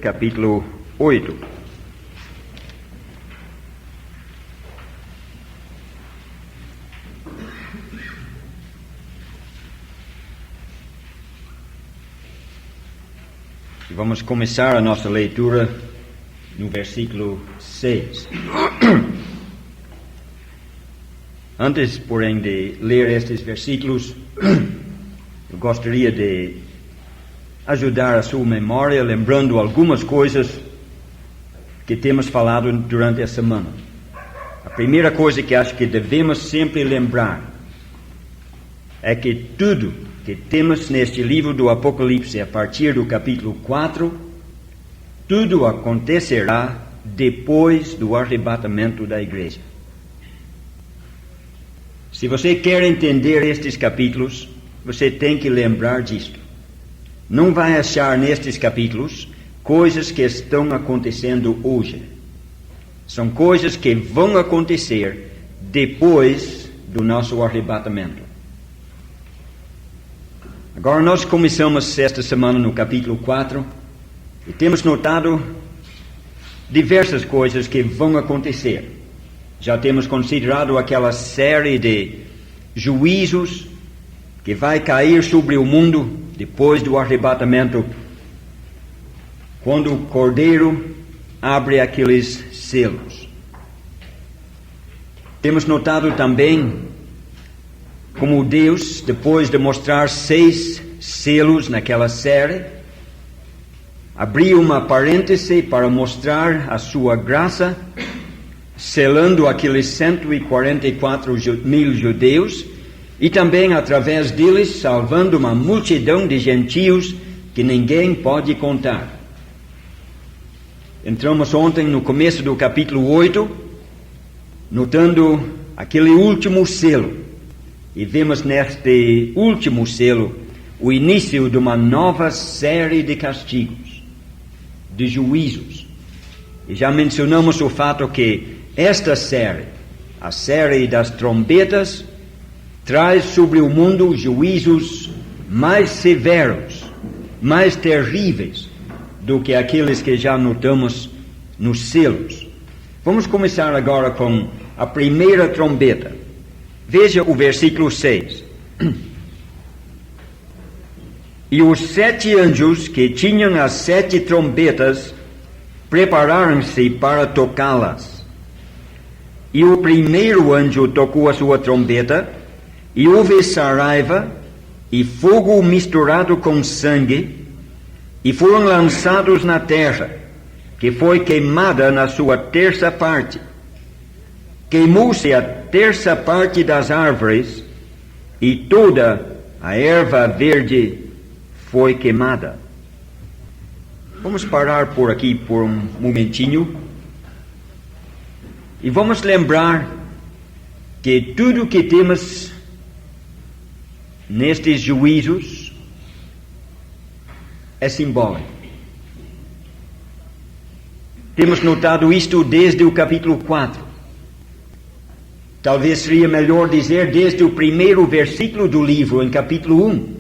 capítulo 8. E vamos começar a nossa leitura no versículo 6. Antes, porém, de ler estes versículos, eu gostaria de ajudar a sua memória, lembrando algumas coisas que temos falado durante a semana. A primeira coisa que acho que devemos sempre lembrar é que tudo que temos neste livro do Apocalipse, a partir do capítulo 4, tudo acontecerá depois do arrebatamento da igreja. Se você quer entender estes capítulos, você tem que lembrar disto. Não vai achar nestes capítulos coisas que estão acontecendo hoje. São coisas que vão acontecer depois do nosso arrebatamento. Agora nós começamos esta semana no capítulo 4 e temos notado diversas coisas que vão acontecer. Já temos considerado aquela série de juízos que vai cair sobre o mundo depois do arrebatamento, quando o Cordeiro abre aqueles selos. Temos notado também como Deus, depois de mostrar 6 selos naquela série, abriu uma parêntese para mostrar a sua graça, selando aqueles 144 mil judeus, e também, através deles, salvando uma multidão de gentios que ninguém pode contar. Entramos ontem no começo do capítulo 8, notando aquele último selo. E vemos neste último selo o início de uma nova série de castigos, de juízos. E já mencionamos o fato que esta série, a série das trombetas, traz sobre o mundo juízos mais severos, mais terríveis do que aqueles que já notamos nos selos. Vamos começar agora com a primeira trombeta. Veja o versículo 6. E os 7 anjos que tinham as 7 trombetas prepararam-se para tocá-las. E o primeiro anjo tocou a sua trombeta, e houve saraiva e fogo misturado com sangue, e foram lançados na terra, que foi queimada na sua terça parte. Queimou-se a terça parte das árvores, e toda a erva verde foi queimada. Vamos parar por aqui por um momentinho, e vamos lembrar que tudo que temos nestes juízos é simbólico. Temos notado isto desde o capítulo 4. Talvez seria melhor dizer desde o primeiro versículo do livro, em capítulo 1,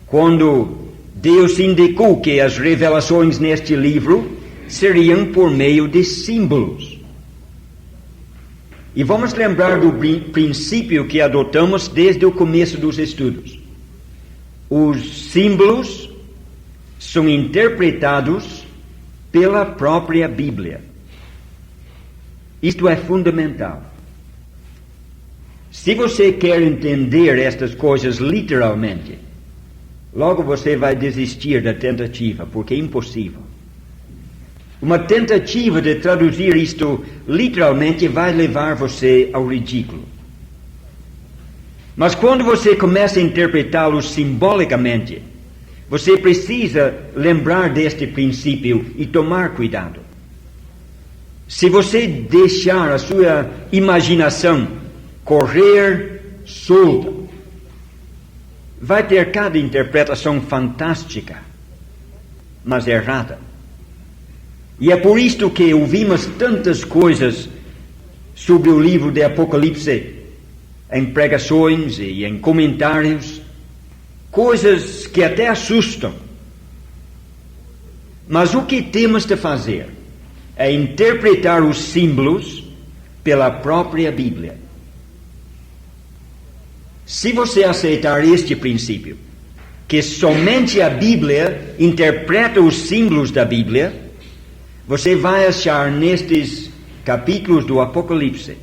quando Deus indicou que as revelações neste livro seriam por meio de símbolos. E vamos lembrar do princípio que adotamos desde o começo dos estudos. Os símbolos são interpretados pela própria Bíblia. Isto é fundamental. Se você quer entender estas coisas literalmente, logo você vai desistir da tentativa, porque é impossível. Uma tentativa de traduzir isto literalmente vai levar você ao ridículo. Mas quando você começa a interpretá-lo simbolicamente, você precisa lembrar deste princípio e tomar cuidado. Se você deixar a sua imaginação correr solta, vai ter cada interpretação fantástica, mas errada. E é por isto que ouvimos tantas coisas sobre o livro de Apocalipse, em pregações e em comentários, coisas que até assustam. Mas o que temos de fazer é interpretar os símbolos pela própria Bíblia. Se você aceitar este princípio, que somente a Bíblia interpreta os símbolos da Bíblia, você vai achar nestes capítulos do Apocalipse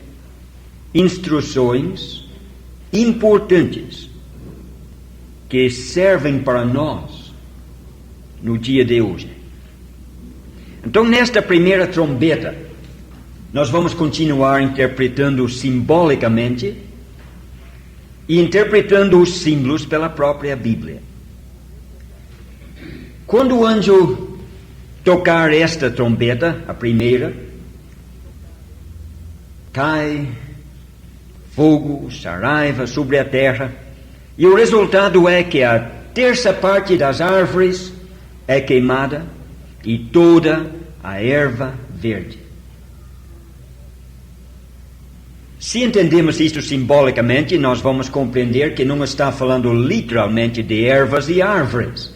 instruções importantes que servem para nós no dia de hoje. Então, nesta primeira trombeta, nós vamos continuar interpretando simbolicamente e interpretando os símbolos pela própria Bíblia. Quando o anjo tocar esta trombeta, a primeira, cai fogo, saraiva sobre a terra, e o resultado é que a terça parte das árvores é queimada e toda a erva verde. Se entendemos isto simbolicamente, nós vamos compreender que não está falando literalmente de ervas e árvores.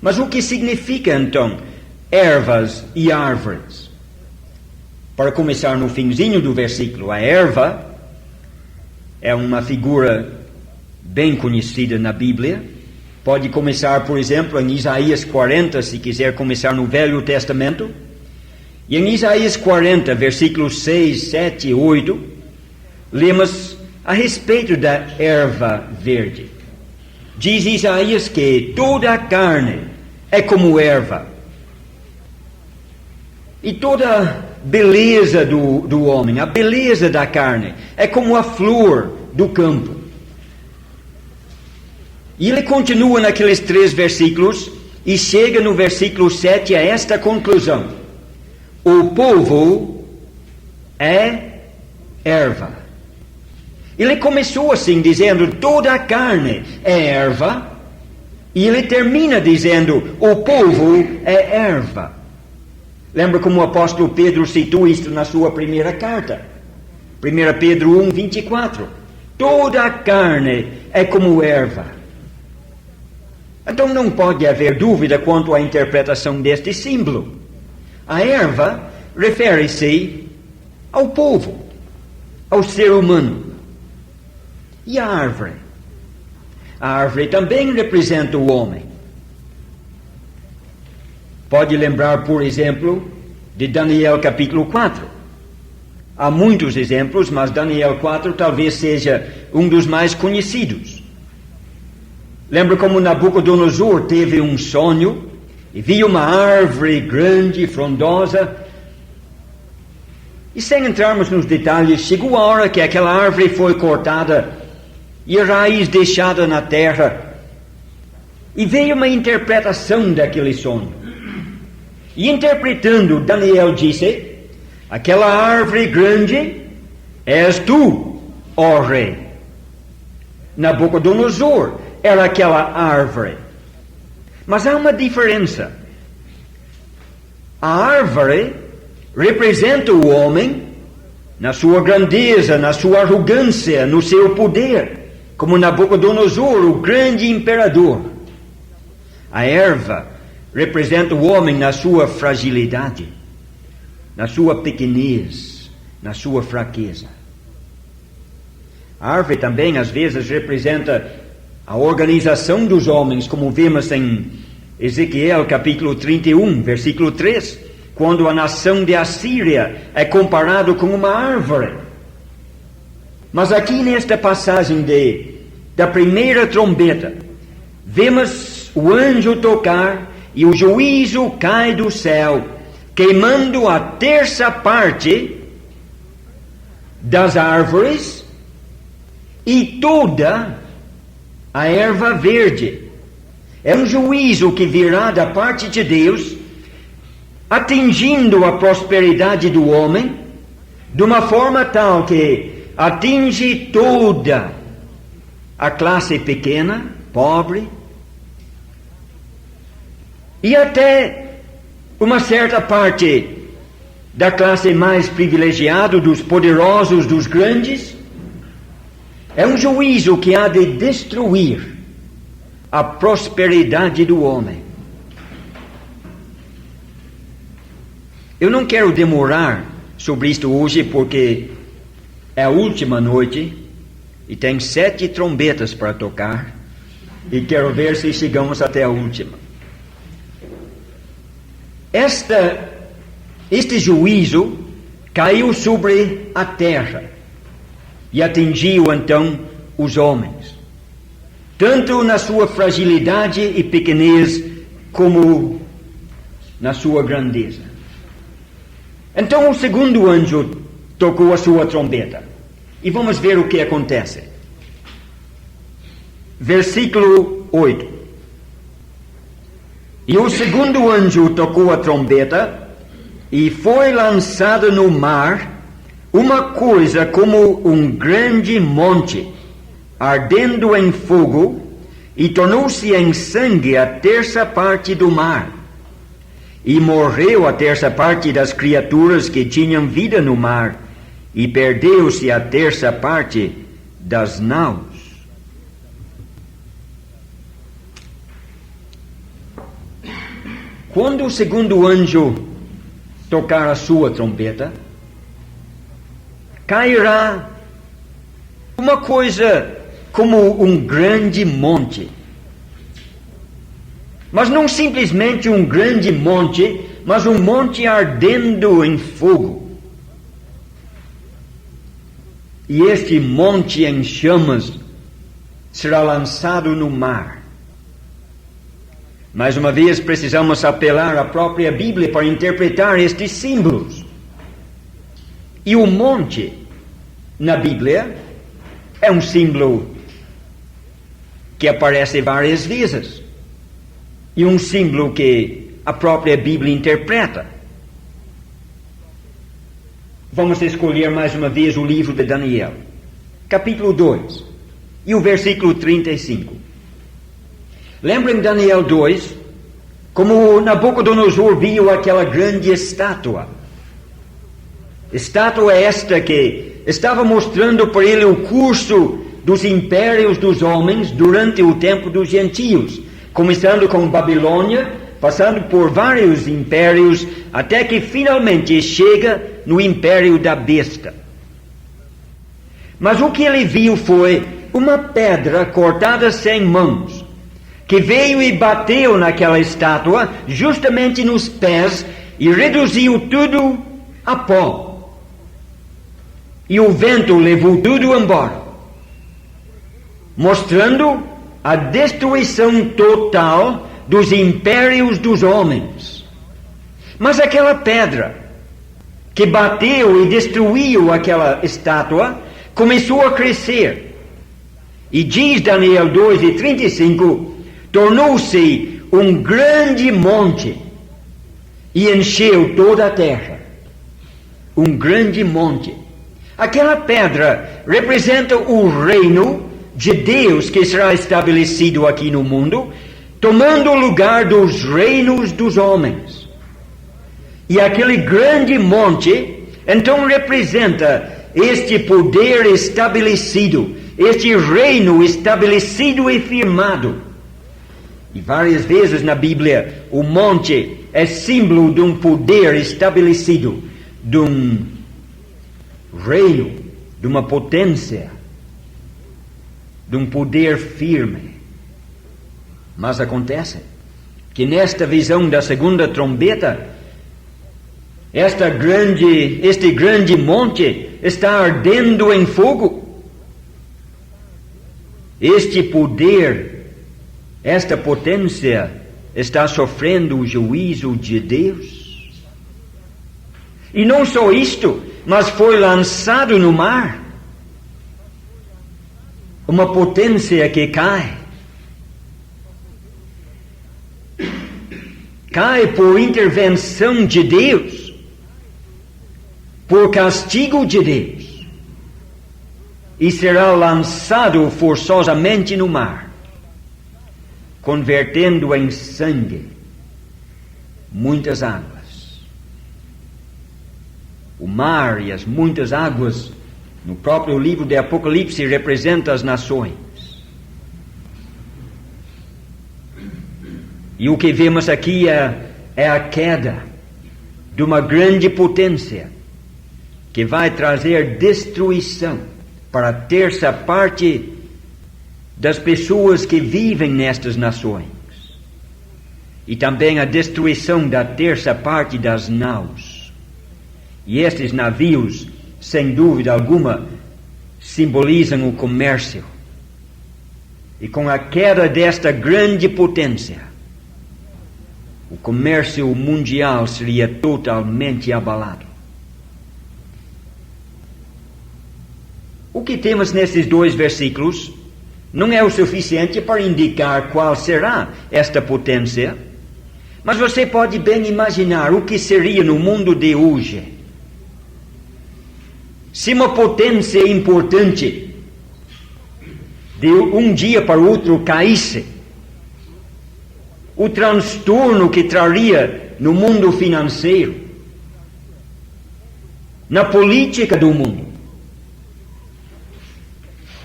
Mas o que significa então ervas e árvores? Para começar no finzinho do versículo, a erva é uma figura bem conhecida na Bíblia. Pode começar, por exemplo, em Isaías 40, se quiser começar no Velho Testamento. E em Isaías 40, versículos 6, 7 e 8, lemos a respeito da erva verde. Diz Isaías que toda a carne é como erva. E toda beleza do homem, a beleza da carne, é como a flor do campo. E ele continua naqueles 3 versículos e chega no versículo 7 a esta conclusão: o povo é erva. Ele começou assim, dizendo, toda a carne é erva, e ele termina dizendo, o povo é erva. Lembra como o apóstolo Pedro citou isto na sua primeira carta? 1 Pedro 1, 24. Toda a carne é como erva. Então não pode haver dúvida quanto à interpretação deste símbolo. A erva refere-se ao povo, ao ser humano. E a árvore? A árvore também representa o homem. Pode lembrar, por exemplo, de Daniel capítulo 4. Há muitos exemplos, mas Daniel 4 talvez seja um dos mais conhecidos. Lembra como Nabucodonosor teve um sonho e viu uma árvore grande e frondosa. E sem entrarmos nos detalhes, chegou a hora que aquela árvore foi cortada e a raiz deixada na terra. E veio uma interpretação daquele sonho. E interpretando, Daniel disse, aquela árvore grande és tu, ó rei. Nabucodonosor era aquela árvore. Mas há uma diferença. A árvore representa o homem na sua grandeza, na sua arrogância, no seu poder, como Nabucodonosor, o grande imperador. A erva representa o homem na sua fragilidade, na sua pequenez, na sua fraqueza. A árvore também, às vezes, representa a organização dos homens, como vemos em Ezequiel capítulo 31, versículo 3, quando a nação de Assíria é comparado com uma árvore. Mas aqui nesta passagem da primeira trombeta, vemos o anjo tocar e o juízo cai do céu, queimando a terça parte das árvores e toda a erva verde. É um juízo que virá da parte de Deus, atingindo a prosperidade do homem, de uma forma tal que atinge toda a classe pequena, pobre, e até uma certa parte da classe mais privilegiada, dos poderosos, dos grandes. É um juízo que há de destruir a prosperidade do homem. Eu não quero demorar sobre isto hoje, porque é a última noite e tem 7 trombetas para tocar, e quero ver se chegamos até a última. Este juízo caiu sobre a terra e atingiu então os homens, tanto na sua fragilidade e pequenez como na sua grandeza. Então o segundo anjo tocou a sua trombeta, e vamos ver o que acontece. Versículo 8. E o segundo anjo tocou a trombeta, e foi lançado no mar uma coisa como um grande monte, ardendo em fogo, e tornou-se em sangue a terça parte do mar. E morreu a terça parte das criaturas que tinham vida no mar, e perdeu-se a terça parte das naus. Quando o segundo anjo tocar a sua trombeta, cairá uma coisa como um grande monte. Mas não simplesmente um grande monte, mas um monte ardendo em fogo. E este monte em chamas será lançado no mar. Mais uma vez, precisamos apelar à própria Bíblia para interpretar estes símbolos. E o monte, na Bíblia, é um símbolo que aparece várias vezes. E um símbolo que a própria Bíblia interpreta. Vamos escolher mais uma vez o livro de Daniel, capítulo 2, e o versículo 35. Lembrem Daniel 2, como Nabucodonosor viu aquela grande estátua. Estátua esta que estava mostrando para ele o curso dos impérios dos homens durante o tempo dos gentios, começando com Babilônia, passando por vários impérios, até que finalmente chega no império da besta. Mas o que ele viu foi uma pedra cortada sem mãos, que veio e bateu naquela estátua, justamente nos pés, e reduziu tudo a pó. E o vento levou tudo embora, mostrando a destruição total dos impérios dos homens. Mas aquela pedra que bateu e destruiu aquela estátua começou a crescer. E diz Daniel 2:35, tornou-se um grande monte e encheu toda a terra. Um grande monte. Aquela pedra representa o reino de Deus que será estabelecido aqui no mundo, tomando o lugar dos reinos dos homens. E aquele grande monte, então, representa este poder estabelecido, este reino estabelecido e firmado. E várias vezes na Bíblia, o monte é símbolo de um poder estabelecido, de um reino, de uma potência, de um poder firme. Mas acontece que nesta visão da segunda trombeta, este grande monte está ardendo em fogo. Este poder, esta potência está sofrendo o juízo de Deus. E não só isto, mas foi lançado no mar. Uma potência que cai. Cai por intervenção de Deus, por castigo de Deus, e será lançado forçosamente no mar, convertendo em sangue muitas águas. O mar e as muitas águas, no próprio livro de Apocalipse, representam as nações. E o que vemos aqui é a queda de uma grande potência que vai trazer destruição para a terça parte das pessoas que vivem nestas nações, e também a destruição da terça parte das naus. E estes navios, sem dúvida alguma, simbolizam o comércio. E com a queda desta grande potência, o comércio mundial seria totalmente abalado. O que temos nesses 2 versículos não é o suficiente para indicar qual será esta potência, mas você pode bem imaginar o que seria no mundo de hoje se uma potência importante de um dia para o outro caísse. O transtorno que traria no mundo financeiro, na política do mundo,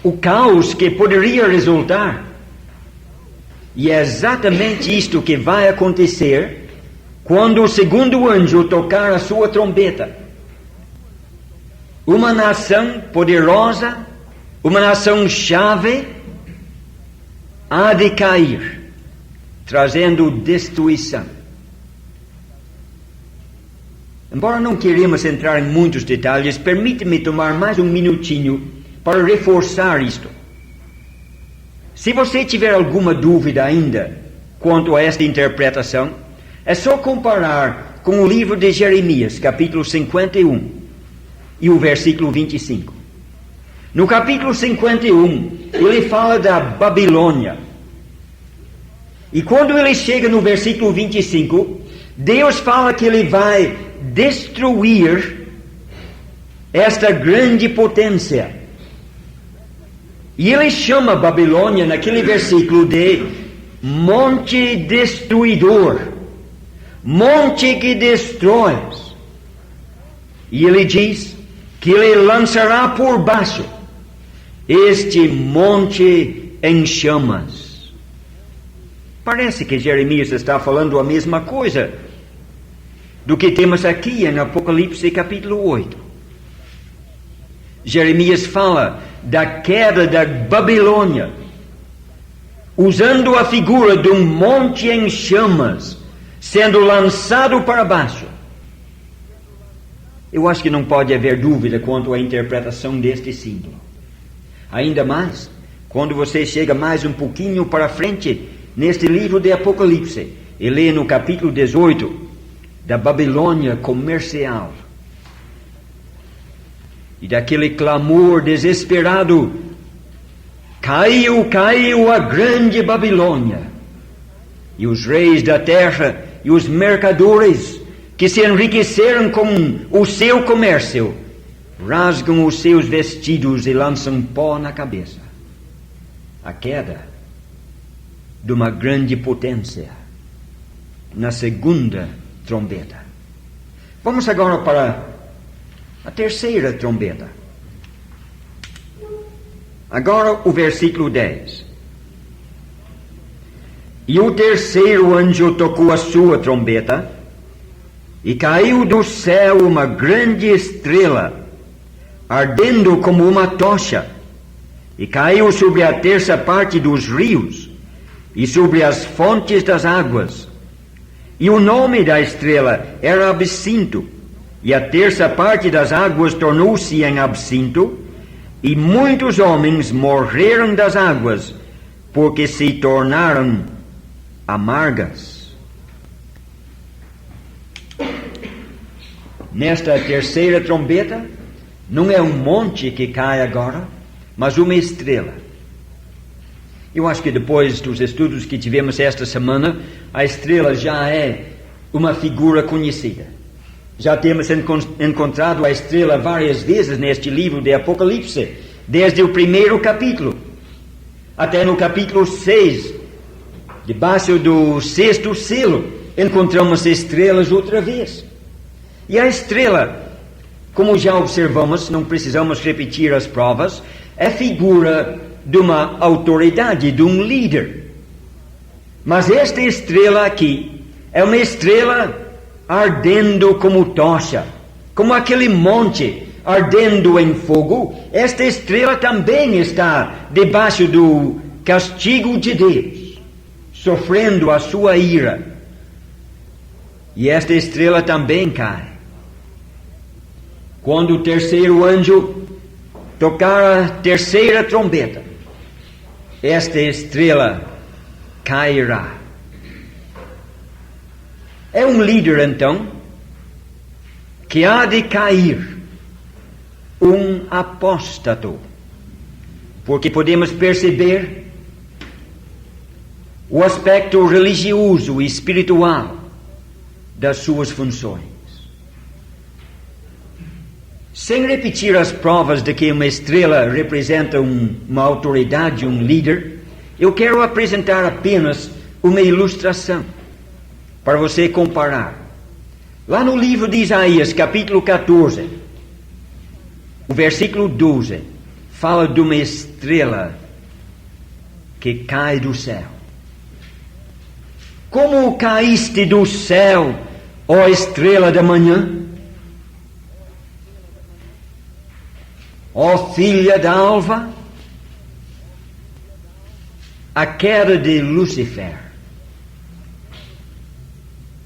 o caos que poderia resultar. E é exatamente isto que vai acontecer quando o segundo anjo tocar a sua trombeta. Uma nação poderosa, uma nação chave, há de cair, trazendo destruição. Embora não queremos entrar em muitos detalhes, permite-me tomar mais um minutinho para reforçar isto. Se você tiver alguma dúvida ainda quanto a esta interpretação, é só comparar com o livro de Jeremias, capítulo 51, e o versículo 25. No capítulo 51, ele fala da Babilônia. E quando ele chega no versículo 25, Deus fala que ele vai destruir esta grande potência. E ele chama Babilônia, naquele versículo, de monte destruidor, monte que destrói. E ele diz que ele lançará por baixo este monte em chamas. Parece que Jeremias está falando a mesma coisa do que temos aqui em Apocalipse capítulo 8. Jeremias fala da queda da Babilônia, usando a figura de um monte em chamas, sendo lançado para baixo. Eu acho que não pode haver dúvida quanto à interpretação deste símbolo. Ainda mais, quando você chega mais um pouquinho para frente, neste livro de Apocalipse, e lê no capítulo 18, da Babilônia comercial, e daquele clamor desesperado: caiu, caiu a grande Babilônia, e os reis da terra e os mercadores que se enriqueceram com o seu comércio rasgam os seus vestidos e lançam pó na cabeça. A queda de uma grande potência na segunda trombeta. Vamos agora para a terceira trombeta. Agora o versículo 10. E o terceiro anjo tocou a sua trombeta, e caiu do céu uma grande estrela, ardendo como uma tocha, e caiu sobre a terça parte dos rios, e sobre as fontes das águas. E o nome da estrela era Absinto, e a terça parte das águas tornou-se em absinto, e muitos homens morreram das águas, porque se tornaram amargas. Nesta terceira trombeta, não é um monte que cai agora, mas uma estrela. Eu acho que depois dos estudos que tivemos esta semana, a estrela já é uma figura conhecida. Já temos encontrado a estrela várias vezes neste livro de Apocalipse, desde o primeiro capítulo, até no capítulo 6, debaixo do 6º selo, encontramos estrelas outra vez. E a estrela, como já observamos, não precisamos repetir as provas, é figura de uma autoridade, de um líder. Mas esta estrela aqui é uma estrela ardendo como tocha, como aquele monte ardendo em fogo. Esta estrela também está debaixo do castigo de Deus, sofrendo a sua ira. E esta estrela também cai. Quando o terceiro anjo tocar a terceira trombeta, esta estrela cairá. É um líder, então, que há de cair, um apóstato, porque podemos perceber o aspecto religioso e espiritual das suas funções. Sem repetir as provas de que uma estrela representa uma autoridade, um líder, eu quero apresentar apenas uma ilustração para você comparar. Lá no livro de Isaías, capítulo 14, o versículo 12, fala de uma estrela que cai do céu. Como caíste do céu, ó estrela da manhã? Ó filha da alva? A queda de Lúcifer,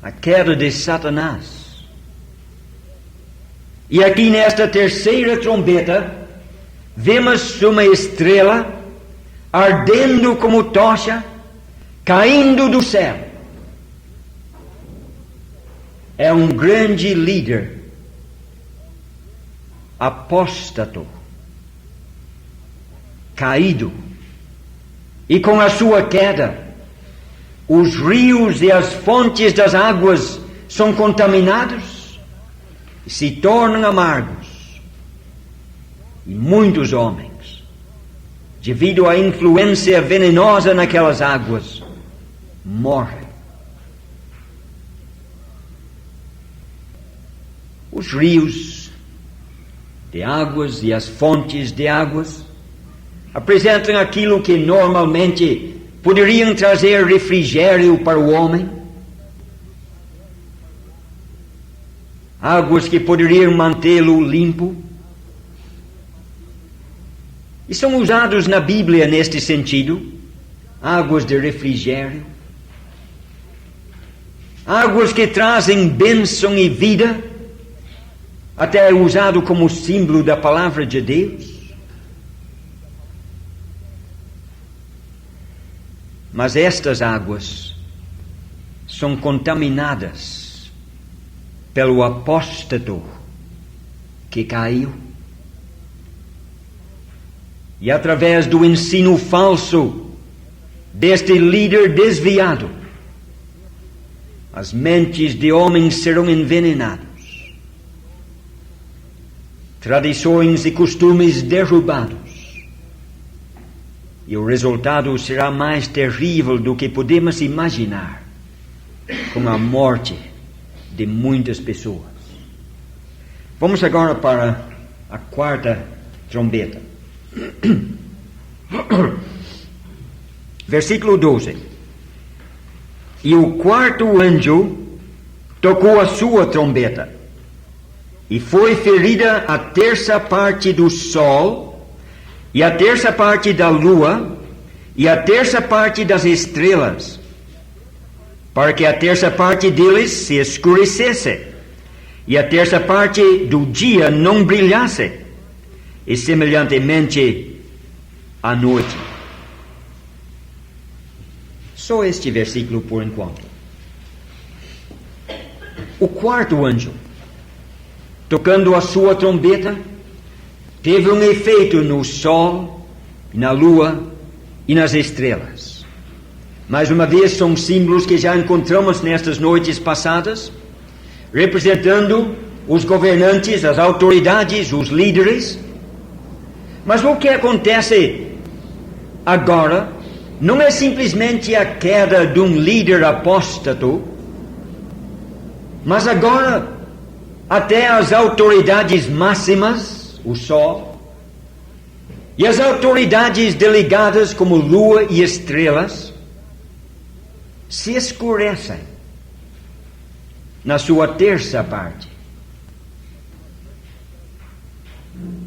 a queda de Satanás. E aqui nesta terceira trombeta, vemos uma estrela ardendo como tocha, caindo do céu. É um grande líder, apóstato, caído. E com a sua queda, os rios e as fontes das águas são contaminados e se tornam amargos. E muitos homens, devido à influência venenosa naquelas águas, morrem. Os rios de águas e as fontes de águas apresentam aquilo que normalmente poderiam trazer refrigério para o homem, águas que poderiam mantê-lo limpo, e são usados na Bíblia neste sentido, águas de refrigério, águas que trazem bênção e vida, até usado como símbolo da palavra de Deus. Mas estas águas são contaminadas pelo apóstato que caiu. E através do ensino falso deste líder desviado, as mentes de homens serão envenenadas, tradições e costumes derrubados. E o resultado será mais terrível do que podemos imaginar, com a morte de muitas pessoas. Vamos agora para a quarta trombeta. Versículo 12. E o quarto anjo tocou a sua trombeta, e foi ferida a terça parte do sol, e a terça parte da lua, e a terça parte das estrelas, para que a terça parte deles se escurecesse, e a terça parte do dia não brilhasse, e semelhantemente à noite. Só este versículo por enquanto. O quarto anjo, tocando a sua trombeta, teve um efeito no sol, na lua e nas estrelas. Mais uma vez, são símbolos que já encontramos nestas noites passadas, representando os governantes, as autoridades, os líderes. Mas o que acontece agora não é simplesmente a queda de um líder apóstato, mas agora até as autoridades máximas, o sol, e as autoridades delegadas como lua e estrelas, se escurecem. na sua terça parte.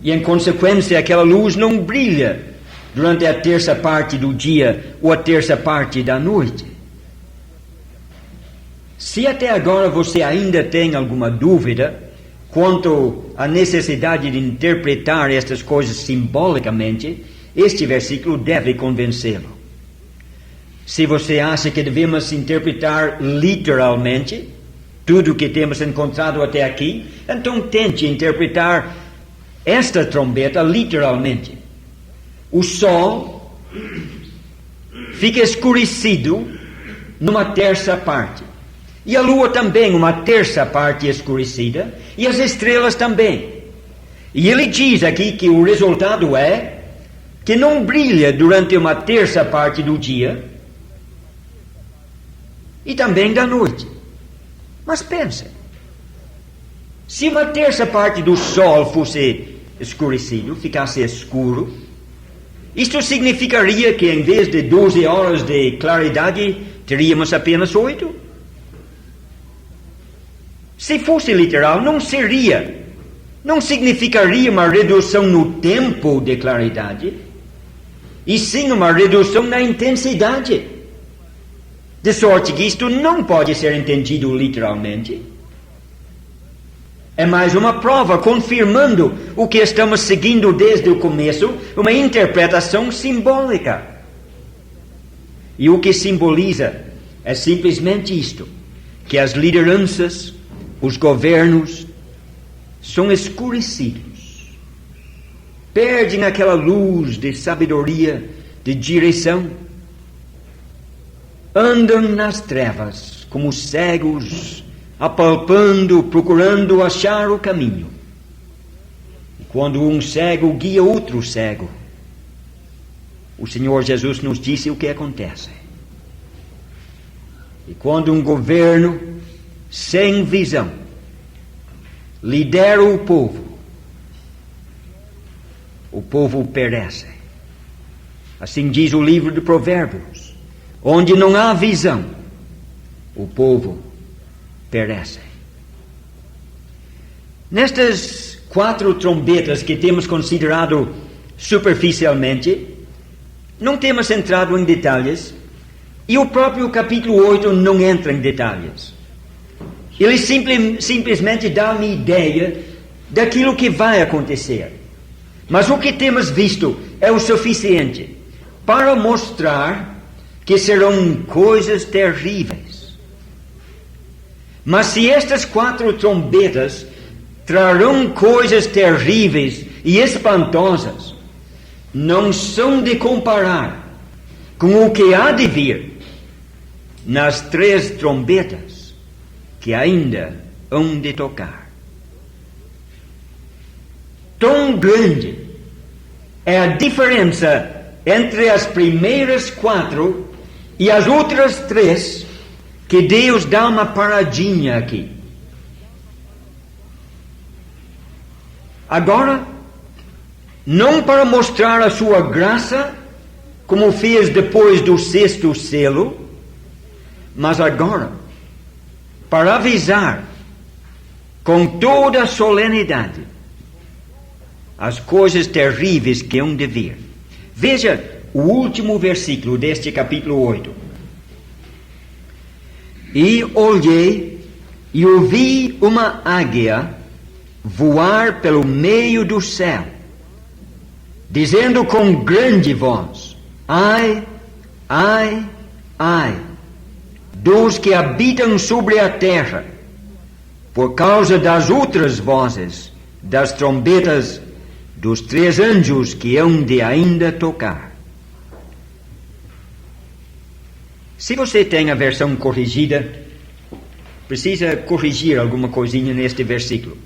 E, em consequência, aquela luz não brilha durante a terça parte do dia ou a terça parte da noite. Se até agora você ainda tem alguma dúvida quanto à necessidade de interpretar estas coisas simbolicamente, este versículo deve convencê-lo. Se você acha que devemos interpretar literalmente tudo o que temos encontrado até aqui, então tente interpretar esta trombeta literalmente. O sol fica escurecido numa terça parte. E a lua também, uma terça parte escurecida. E as estrelas também. E ele diz aqui que o resultado é que não brilha durante uma terça parte do dia e também da noite. Mas pense, se uma terça parte do sol fosse escurecido, ficasse escuro, isto significaria que em vez de 12 horas de claridade, teríamos apenas 8? Se fosse literal, não significaria uma redução no tempo de claridade, e sim uma redução na intensidade. De sorte que isto não pode ser entendido literalmente. É mais uma prova confirmando o que estamos seguindo desde o começo, uma interpretação simbólica. E o que simboliza é simplesmente isto, que as lideranças, os governos, são escurecidos. Perdem aquela luz de sabedoria, de direção. Andam nas trevas, como cegos, apalpando, procurando achar o caminho. E quando um cego guia outro cego, o Senhor Jesus nos disse o que acontece. E quando um governo sem visão lidera o povo perece. Assim diz o livro de Provérbios. Onde não há visão, o povo perece. Nestas 4 trombetas que temos considerado superficialmente, não temos entrado em detalhes, e o próprio capítulo 8 não entra em detalhes. Ele simplesmente dá uma ideia daquilo que vai acontecer. Mas o que temos visto é o suficiente para mostrar que serão coisas terríveis. Mas se estas 4 trombetas trarão coisas terríveis e espantosas, não são de comparar com o que há de vir nas 3 trombetas que ainda hão de tocar. Tão grande é a diferença entre as primeiras 4 e as outras 3, que Deus dá uma paradinha aqui. Agora, não para mostrar a sua graça, como fez depois do 6º selo, mas agora, para avisar com toda a solenidade as coisas terríveis que hão de vir. Veja o último versículo deste capítulo 8. E olhei e ouvi uma águia voar pelo meio do céu, dizendo com grande voz: ai, ai, ai, dos que habitam sobre a terra, por causa das outras vozes, das trombetas dos 3 anjos que hão de ainda tocar. Se você tem a versão corrigida, precisa corrigir alguma coisinha neste versículo.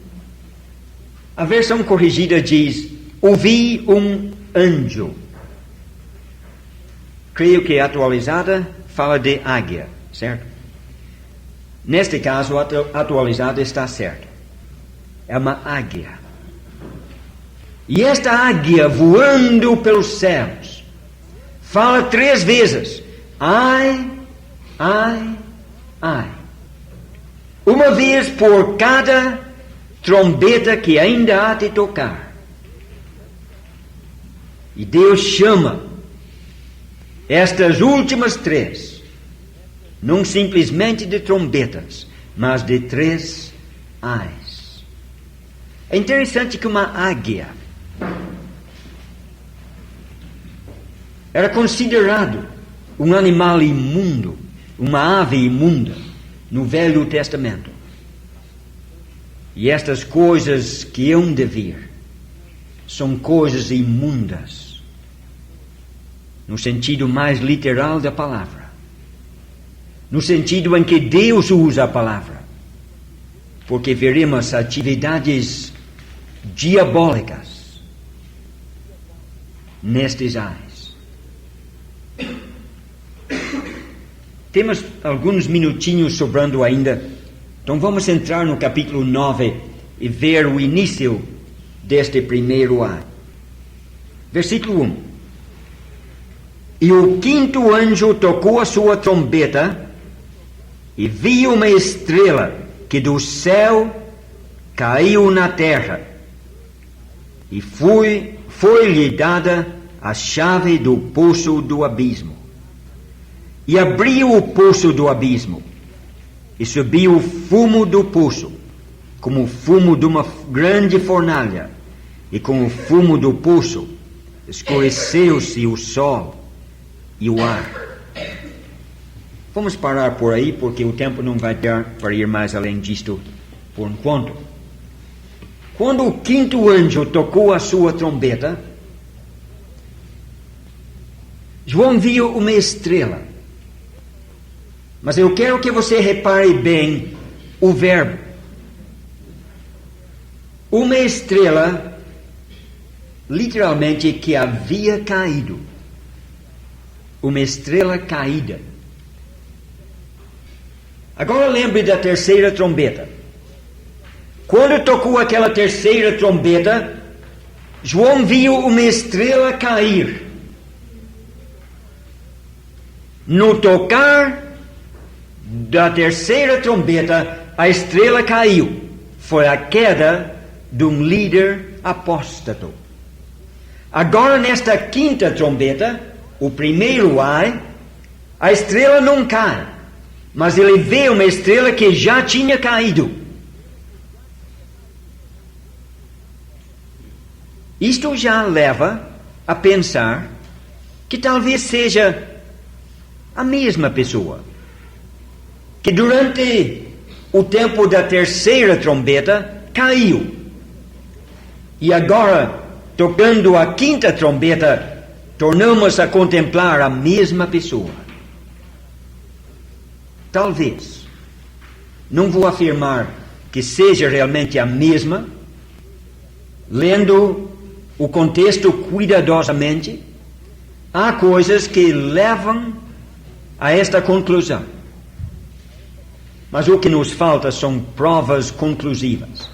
A versão corrigida diz: ouvi um anjo. Creio que a atualizada fala de águia, certo? Neste caso, a atualizada está certa. É uma águia. E esta águia voando pelos céus fala 3 vezes: ai, ai, ai. uma vez por cada trombeta que ainda há de tocar. E Deus chama estas últimas 3, não simplesmente de trombetas, mas de 3 ais. É interessante que uma águia era considerado um animal imundo, uma ave imunda, no Velho Testamento. E estas coisas que hão de vir são coisas imundas, no sentido mais literal da palavra, no sentido em que Deus usa a palavra, porque veremos atividades diabólicas nestes ais. Temos alguns minutinhos sobrando ainda, então vamos entrar no capítulo 9 e ver o início deste primeiro ai. Versículo 1. E o 5º anjo tocou a sua trombeta, e vi uma estrela que do céu caiu na terra, e foi-lhe dada a chave do poço do abismo. E abriu o poço do abismo, e subiu o fumo do poço, como o fumo de uma grande fornalha, e com o fumo do poço escureceu-se o sol e o ar. Vamos parar por aí, porque o tempo não vai dar para ir mais além disto por enquanto. Quando o 5º anjo tocou a sua trombeta, João viu uma estrela. Mas eu quero que você repare bem o verbo. Uma estrela, literalmente, que havia caído. Uma estrela caída. Agora lembre da terceira trombeta. Quando tocou aquela terceira trombeta, João viu uma estrela cair. No tocar da terceira trombeta, a estrela caiu. Foi a queda de um líder apóstato. Agora, nesta 5ª trombeta, o primeiro ai, a estrela não cai, mas ele vê uma estrela que já tinha caído. Isto já leva a pensar que talvez seja a mesma pessoa, que durante o tempo da terceira trombeta caiu. E agora, tocando a 5ª trombeta, tornamos a contemplar a mesma pessoa. Talvez. Não vou afirmar que seja realmente a mesma, lendo o contexto cuidadosamente, há coisas que levam a esta conclusão. Mas o que nos falta são provas conclusivas.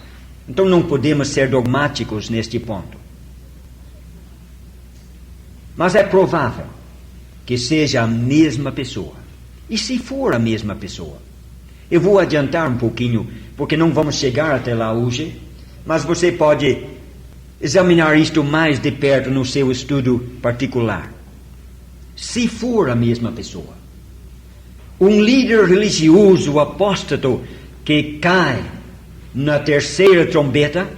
Então não podemos ser dogmáticos neste ponto. Mas é provável que seja a mesma pessoa. E se for a mesma pessoa? Eu vou adiantar um pouquinho, porque não vamos chegar até lá hoje, mas você pode examinar isto mais de perto no seu estudo particular. Se for a mesma pessoa, um líder religioso apóstato que cai na terceira trombeta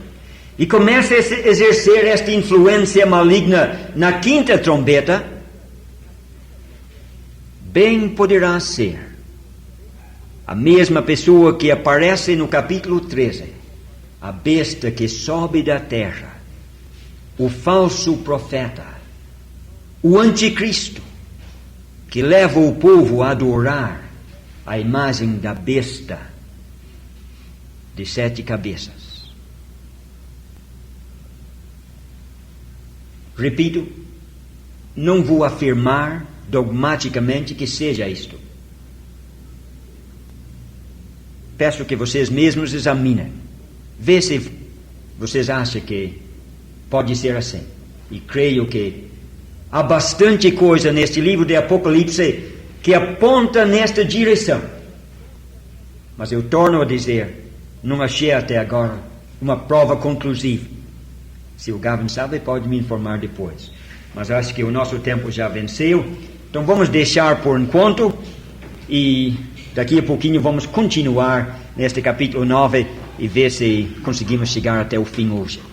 e começa a exercer esta influência maligna na 5ª trombeta, bem poderá ser a mesma pessoa que aparece no capítulo 13, a besta que sobe da terra, o falso profeta, o anticristo, que leva o povo a adorar a imagem da besta de 7 cabeças. Repito, não vou afirmar dogmaticamente que seja isto. Peço que vocês mesmos examinem. Vê se vocês acham que pode ser assim. E creio que há bastante coisa neste livro de Apocalipse que aponta nesta direção. Mas eu torno a dizer, não achei até agora uma prova conclusiva. Se o Gavin sabe, pode me informar depois. Mas acho que o nosso tempo já venceu. Então vamos deixar por enquanto e daqui a pouquinho vamos continuar neste capítulo 9 e ver se conseguimos chegar até o fim hoje.